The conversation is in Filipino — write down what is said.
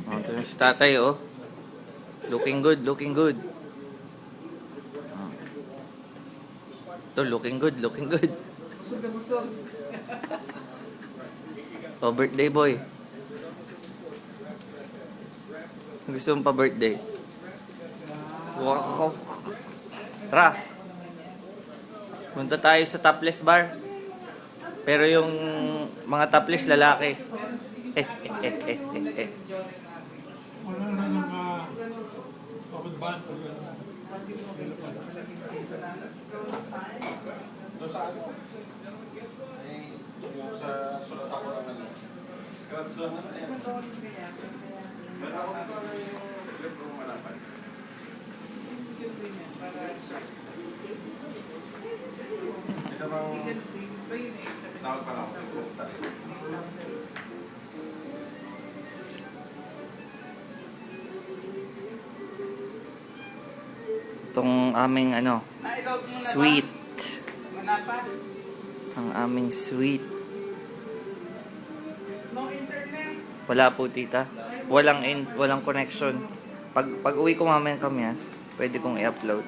Oh, ito si tatay, oh. Looking good, looking good. Oh. Ito, looking good, looking good. Busog na busog. Oh, birthday boy. Gusto mong pa-birthday? Wow. Tara. Punta tayo sa topless bar. Pero yung mga topless lalaki. Wala na nang pagod-ban. Doon sa ano? Yung sa sulat ako ng ano. Scratch lang na yan. Meron ako dito na yung libro malapan. Ito bang tawag pa lang ako. Itong aming ano, sweet. Wala pa. Ang aming sweet. No internet. Wala po, tita. Walang connection. Pag uwi ko mamaya Kamyas, pwede kong i-upload.